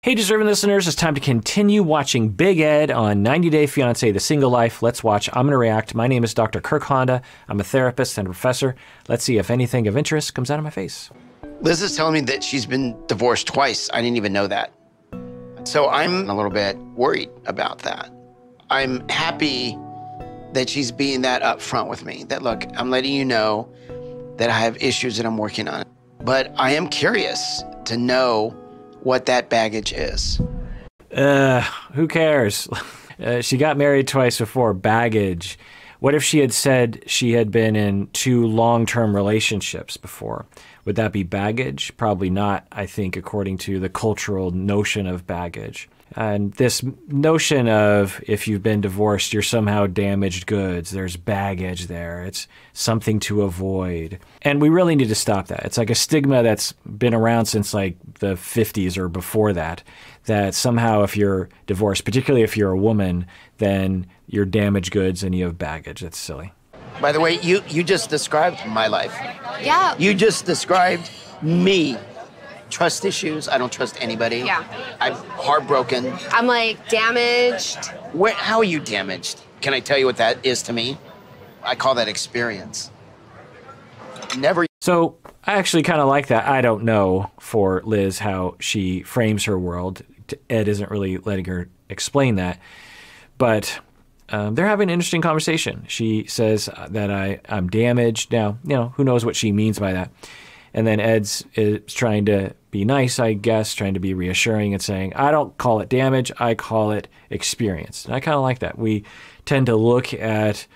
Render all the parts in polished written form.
Hey, deserving listeners, it's time to continue watching Big Ed on 90 Day Fiancé, The Single Life. Let's watch. I'm going to react. My name is Dr. Kirk Honda. I'm a therapist and a professor. Let's see if anything of interest comes out of my face. Liz is telling me that she's been divorced twice. I didn't even know that. So I'm a little bit worried about that. I'm happy that she's being that upfront with me, that, look, I'm letting you know that I have issues that I'm working on. But I am curious to know what that baggage is. Who cares? She got married twice before. Baggage. What if she had said she had been in 2 long-term relationships before? Would that be baggage? Probably not, I think, according to the cultural notion of baggage. And this notion of if you've been divorced, you're somehow damaged goods. There's baggage there. It's something to avoid. And we really need to stop that. It's like a stigma that's been around since like the 50s or before that, that somehow if you're divorced, particularly if you're a woman, then you're damaged goods and you have baggage. That's silly. By the way, you just described my life. Yeah. You just described me. Trust issues. I don't trust anybody. Yeah. I'm heartbroken. I'm like damaged. How are you damaged? Can I tell you what that is to me? I call that experience. Never. So I actually kind of like that. I don't know for Liz how she frames her world. Ed isn't really letting her explain that. But they're having an interesting conversation. She says that I'm damaged. Now, who knows what she means by that. And then Ed's is trying to be nice, I guess, trying to be reassuring and saying, I don't call it damage, I call it experience. And I kind of like that. We tend to look at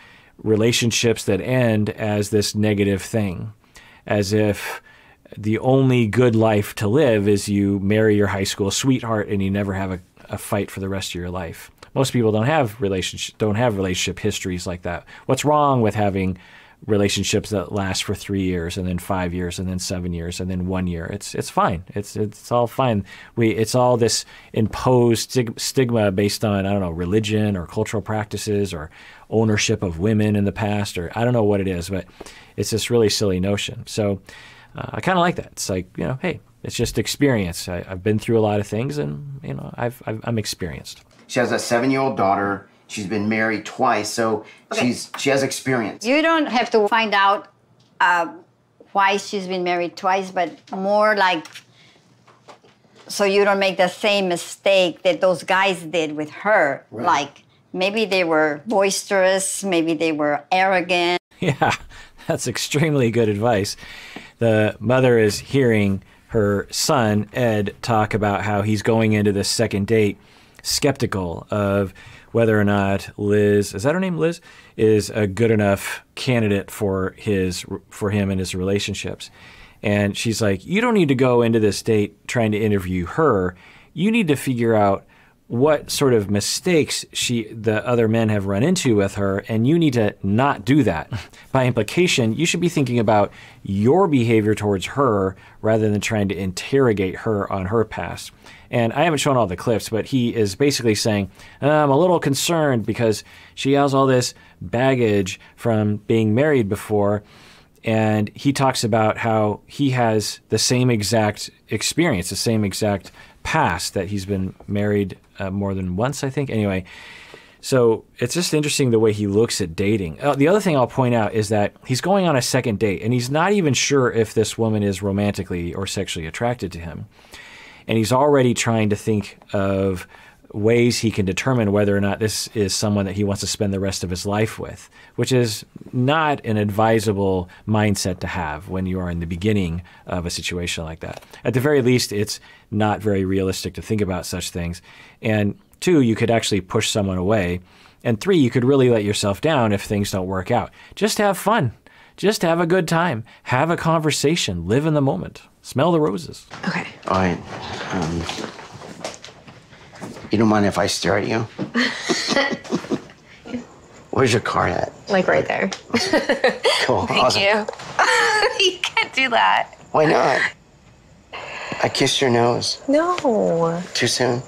relationships that end as this negative thing, as if the only good life to live is you marry your high school sweetheart and you never have a fight for the rest of your life. Most people don't have relationship histories like that. What's wrong with having relationships that last for 3 years and then 5 years and then 7 years and then 1 year? It's fine. It's all fine. It's all this imposed stigma based on, I don't know, religion or cultural practices or ownership of women in the past, or I don't know what it is, but it's this really silly notion. So I kind of like that. It's like, hey, it's just experience. I've been through a lot of things, and I'm experienced. She has a 7-year-old daughter. She's been married twice, so Okay. she has experience. You don't have to find out why she's been married twice, but more like so you don't make the same mistake that those guys did with her. Right. Like maybe they were boisterous, maybe they were arrogant. Yeah, that's extremely good advice. The mother is hearing her son, Ed, talk about how he's going into this second date skeptical of whether or not Liz, is that her name, Liz, is a good enough candidate for him and his relationships. And she's like, you don't need to go into this date trying to interview her. You need to figure out what sort of mistakes the other men have run into with her, and you need to not do that. By implication, you should be thinking about your behavior towards her rather than trying to interrogate her on her past. And I haven't shown all the clips, but he is basically saying, I'm a little concerned because she has all this baggage from being married before. And he talks about how he has the same exact experience, the same exact past, that he's been married more than once, I think. Anyway, so it's just interesting the way he looks at dating. The other thing I'll point out is that he's going on a second date, and he's not even sure if this woman is romantically or sexually attracted to him. And he's already trying to think of ways he can determine whether or not this is someone that he wants to spend the rest of his life with, which is not an advisable mindset to have when you are in the beginning of a situation like that. At the very least, it's not very realistic to think about such things. And 2, you could actually push someone away. And 3, you could really let yourself down if things don't work out. Just have fun. Just have a good time. Have a conversation. Live in the moment. Smell the roses. Okay. All right. You don't mind if I stare at you? Where's your car at? Like right there. Cool. Thank Awesome. you. You can't do that. Why not? I kissed your nose. No. Too soon?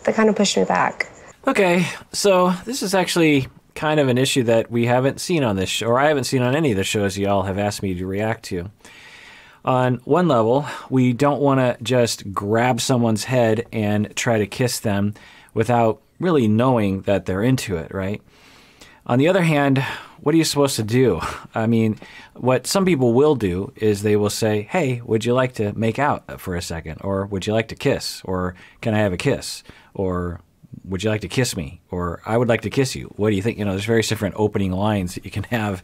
That kind of pushed me back. Okay, so this is actually kind of an issue that we haven't seen on this show, or I haven't seen on any of the shows y'all have asked me to react to. On one level, we don't want to just grab someone's head and try to kiss them without really knowing that they're into it, right? On the other hand, what are you supposed to do? I mean, what some people will do is they will say, hey, would you like to make out for a second? Or would you like to kiss? Or can I have a kiss? Or would you like to kiss me? Or I would like to kiss you. What do you think? There's various different opening lines that you can have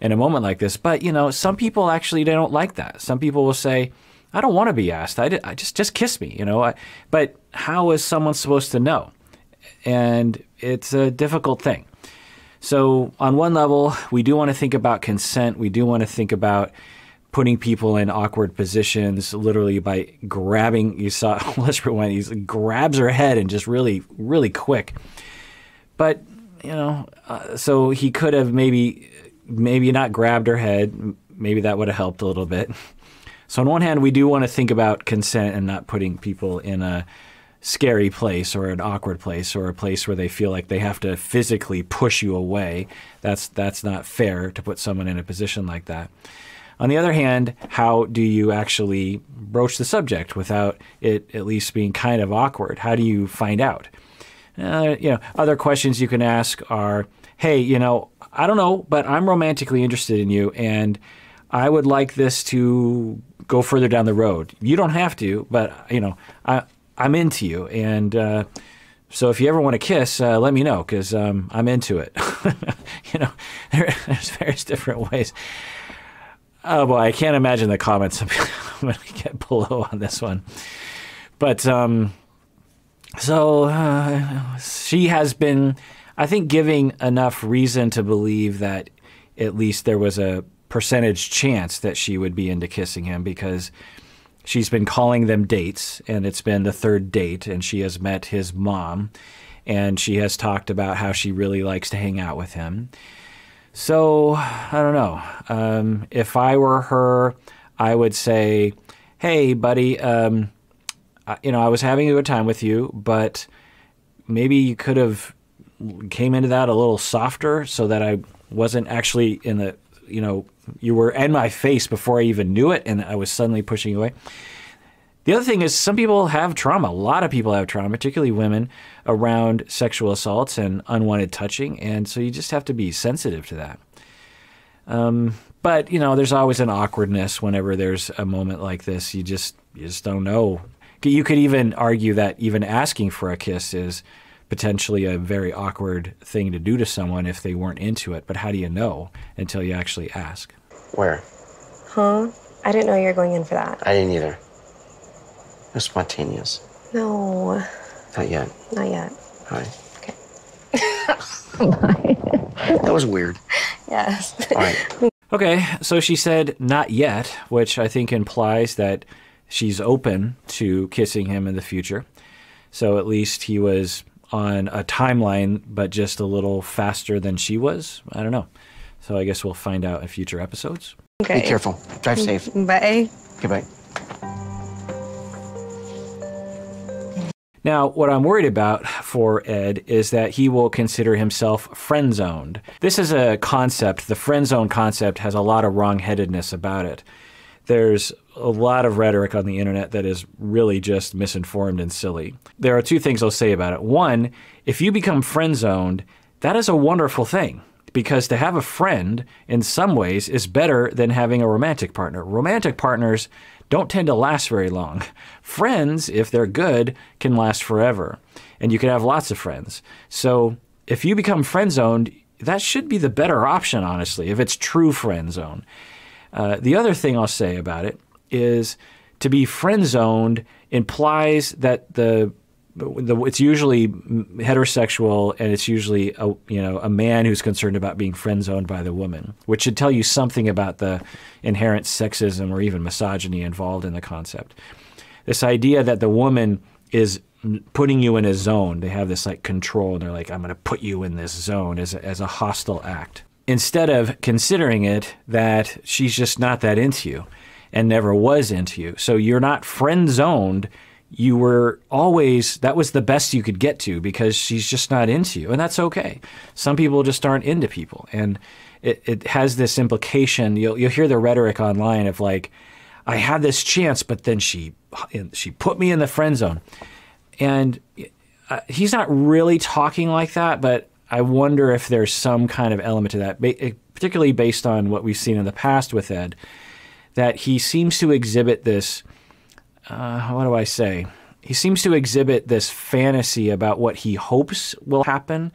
in a moment like this. But, some people actually, they don't like that. Some people will say, I don't want to be asked. I just kiss me, But how is someone supposed to know? And it's a difficult thing. So on one level, we do want to think about consent. We do want to think about putting people in awkward positions, literally by grabbing. You saw Elizabeth when he grabs her head and just really, really quick. But, so he could have maybe not grabbed her head. Maybe that would have helped a little bit. So on one hand, we do want to think about consent and not putting people in a scary place or an awkward place or a place where they feel like they have to physically push you away. That's not fair to put someone in a position like that. On the other hand, how do you actually broach the subject without it at least being kind of awkward? How do you find out? Other questions you can ask are, hey, I don't know, but I'm romantically interested in you, and I would like this to go further down the road. You don't have to, but, I'm into you. And so if you ever want to kiss, let me know, because I'm into it. There's various different ways. Oh, boy, I can't imagine the comments I'm going to get below on this one. But she has been, I think, giving enough reason to believe that at least there was a percentage chance that she would be into kissing him, because she's been calling them dates, and it's been the third date, and she has met his mom, and she has talked about how she really likes to hang out with him. So, I don't know. If I were her, I would say, hey, buddy, I was having a good time with you, but maybe you could have came into that a little softer so that I wasn't actually in the, you were in my face before I even knew it, and I was suddenly pushing you away. The other thing is, some people have trauma. A lot of people have trauma, particularly women, around sexual assaults and unwanted touching, and so you just have to be sensitive to that. But, there's always an awkwardness whenever there's a moment like this. You just don't know. You could even argue that even asking for a kiss is potentially a very awkward thing to do to someone if they weren't into it. But how do you know until you actually ask? Where? Huh? I didn't know you were going in for that. I didn't either. It was spontaneous. No. Not yet. Not yet. Hi. Okay. Bye. That was weird. Yes. All right. Okay, so she said not yet, which I think implies that she's open to kissing him in the future. So at least he was on a timeline, but just a little faster than she was. I don't know. So I guess we'll find out in future episodes. Okay. Be careful. Drive safe. Bye. Goodbye. Now, what I'm worried about for Ed is that he will consider himself friend-zoned. This is a concept. The friend-zone concept has a lot of wrong-headedness about it. There's a lot of rhetoric on the internet that is really just misinformed and silly. There are two things I'll say about it. One, if you become friend-zoned, that is a wonderful thing, because to have a friend in some ways is better than having a romantic partner. Romantic partners don't tend to last very long. Friends, if they're good, can last forever, and you can have lots of friends. So if you become friend-zoned, that should be the better option, honestly, if it's true friend-zone. The other thing I'll say about it is to be friend-zoned implies that it's usually heterosexual, and it's usually a man who's concerned about being friend-zoned by the woman, which should tell you something about the inherent sexism or even misogyny involved in the concept. This idea that the woman is putting you in a zone, they have this like control, and they're like, I'm going to put you in this zone as a hostile act, instead of considering it that she's just not that into you and never was into you. So you're not friend-zoned. You were always, that was the best you could get to, because she's just not into you. And that's okay. Some people just aren't into people. And it has this implication, you'll hear the rhetoric online of like, I had this chance, but then she put me in the friend zone. And he's not really talking like that, but I wonder if there's some kind of element to that, particularly based on what we've seen in the past with Ed, that he seems to exhibit this, what do I say? He seems to exhibit this fantasy about what he hopes will happen,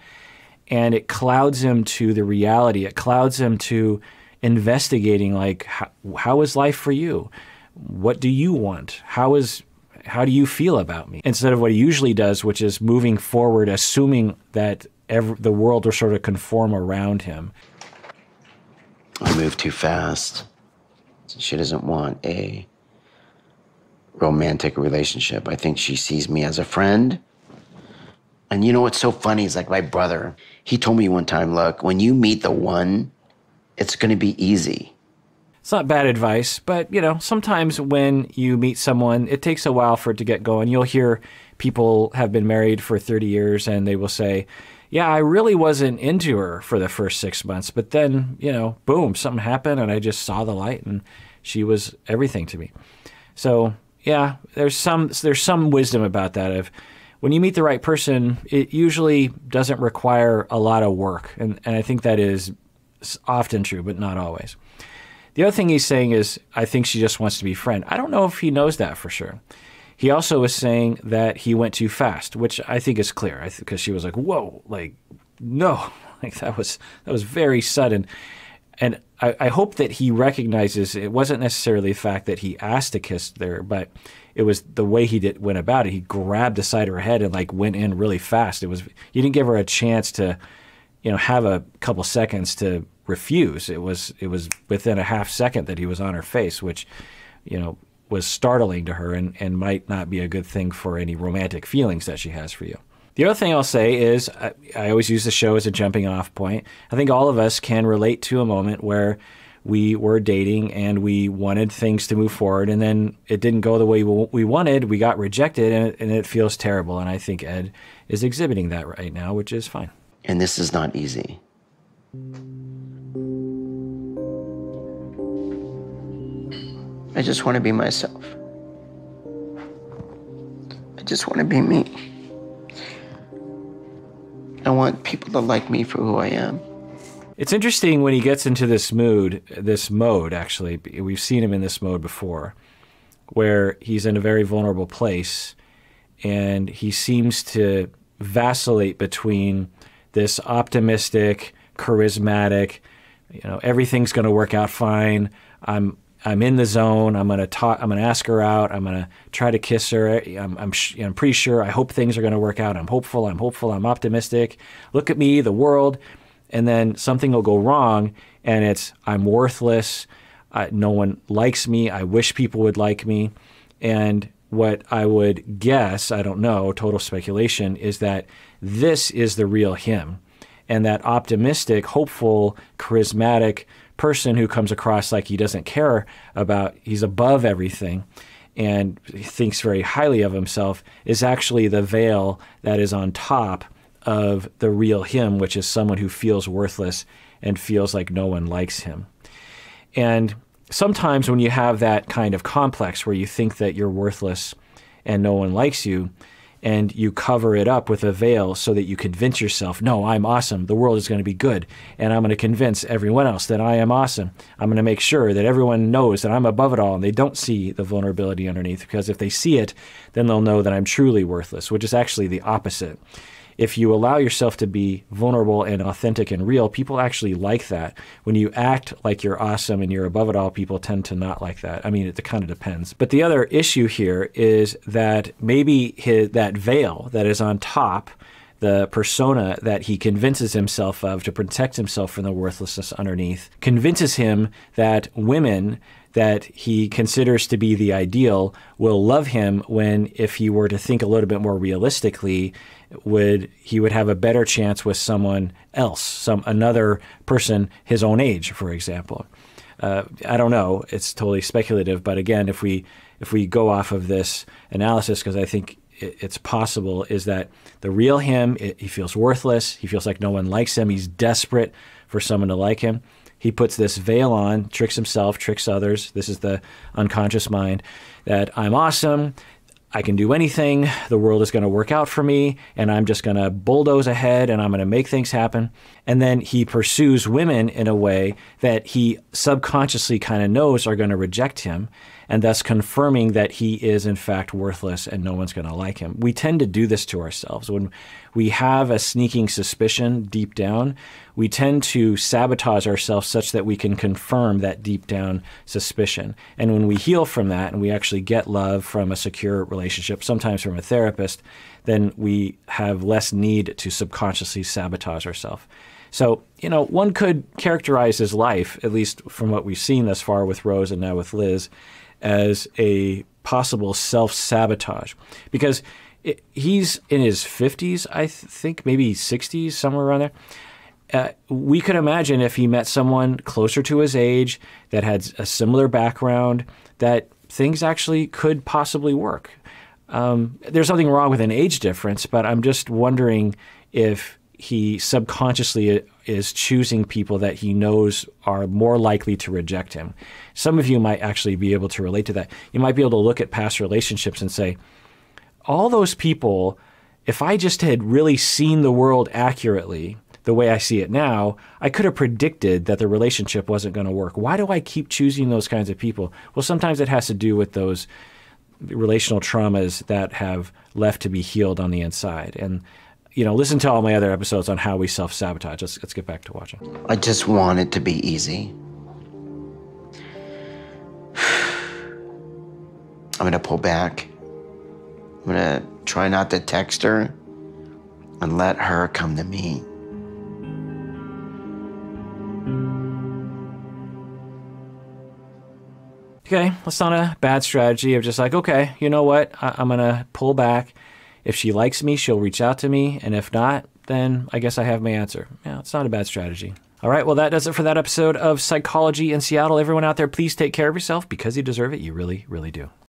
and it clouds him to the reality. It clouds him to investigating, like, how is life for you? What do you want? How do you feel about me? Instead of what he usually does, which is moving forward, assuming that the world will sort of conform around him. I move too fast. She doesn't want a romantic relationship. I think she sees me as a friend. And you know what's so funny is, like, my brother, he told me one time, look, when you meet the one, it's going to be easy. It's not bad advice, but, sometimes when you meet someone, it takes a while for it to get going. You'll hear people have been married for 30 years and they will say, yeah, I really wasn't into her for the first 6 months, but then, boom, something happened and I just saw the light and she was everything to me. So, yeah, there's some wisdom about that. Of when you meet the right person, it usually doesn't require a lot of work. And I think that is often true, but not always. The other thing he's saying is, I think she just wants to be friend. I don't know if he knows that for sure. He also was saying that he went too fast, which I think is clear, because she was like, whoa, like, no, like that was very sudden. And I hope that he recognizes it wasn't necessarily the fact that he asked to kiss her, but it was the way he went about it. He grabbed the side of her head and like went in really fast. He didn't give her a chance to, have a couple seconds to refuse. It was within a half second that he was on her face, which, was startling to her and might not be a good thing for any romantic feelings that she has for you. The other thing I'll say is I always use the show as a jumping off point. I think all of us can relate to a moment where we were dating and we wanted things to move forward, and then it didn't go the way we wanted. We got rejected, and it feels terrible. And I think Ed is exhibiting that right now, which is fine. And this is not easy. I just want to be myself. I just want to be me. I want people to like me for who I am. It's interesting when he gets into this mode, actually. We've seen him in this mode before, where he's in a very vulnerable place, and he seems to vacillate between this optimistic, charismatic, everything's going to work out fine. I'm in the zone. I'm going to talk. I'm going to ask her out. I'm going to try to kiss her. I'm pretty sure. I hope things are going to work out. I'm hopeful. I'm optimistic. Look at me, the world. And then something will go wrong, and it's I'm worthless. No one likes me. I wish people would like me. And what I would guess, I don't know, total speculation, is that this is the real him. And that optimistic, hopeful, charismatic person who comes across like he doesn't care about, he's above everything and he thinks very highly of himself, is actually the veil that is on top of the real him, which is someone who feels worthless and feels like no one likes him. And sometimes when you have that kind of complex where you think that you're worthless and no one likes you, and you cover it up with a veil so that you convince yourself, no, I'm awesome, the world is going to be good, and I'm going to convince everyone else that I am awesome. I'm going to make sure that everyone knows that I'm above it all and they don't see the vulnerability underneath, because if they see it, then they'll know that I'm truly worthless, which is actually the opposite. If you allow yourself to be vulnerable and authentic and real, people actually like that. When you act like you're awesome and you're above it all, people tend to not like that. I mean, it kind of depends. But the other issue here is that maybe that veil that is on top, the persona that he convinces himself of to protect himself from the worthlessness underneath, convinces him that women that he considers to be the ideal will love him when, if he were to think a little bit more realistically, he would have a better chance with someone else, another person his own age, for example. I don't know. It's totally speculative. But again, if we go off of this analysis, because I think it's possible, is that the real him, he feels worthless. He feels like no one likes him. He's desperate for someone to like him. he puts this veil on, tricks himself, tricks others. This is the unconscious mind, that I'm awesome. I can do anything. The world is going to work out for me, and I'm just going to bulldoze ahead, and I'm going to make things happen. And then he pursues women in a way that he subconsciously kind of knows are going to reject him, and thus confirming that he is in fact worthless and no one's going to like him. We tend to do this to ourselves. When we have a sneaking suspicion deep down, we tend to sabotage ourselves such that we can confirm that deep down suspicion. And when we heal from that and we actually get love from a secure relationship, sometimes from a therapist, then we have less need to subconsciously sabotage ourselves. So, one could characterize his life, at least from what we've seen thus far with Rose and now with Liz, as a possible self-sabotage. Because he's in his 50s, I think, maybe 60s, somewhere around there. We could imagine if he met someone closer to his age that had a similar background, that things actually could possibly work. There's nothing wrong with an age difference, but I'm just wondering if he subconsciously is choosing people that he knows are more likely to reject him. Some of you might actually be able to relate to that. You might be able to look at past relationships and say, all those people, if I just had really seen the world accurately, the way I see it now, I could have predicted that the relationship wasn't going to work. Why do I keep choosing those kinds of people? Well, sometimes it has to do with those relational traumas that have left to be healed on the inside. And listen to all my other episodes on how we self-sabotage. Let's get back to watching. I just want it to be easy. I'm going to pull back. I'm going to try not to text her and let her come to me. Okay, that's not a bad strategy of just like, okay, you know what? I'm going to pull back. If she likes me, she'll reach out to me. And if not, then I guess I have my answer. Yeah, it's not a bad strategy. All right, well, that does it for that episode of Psychology in Seattle. Everyone out there, please take care of yourself because you deserve it. You really, really do.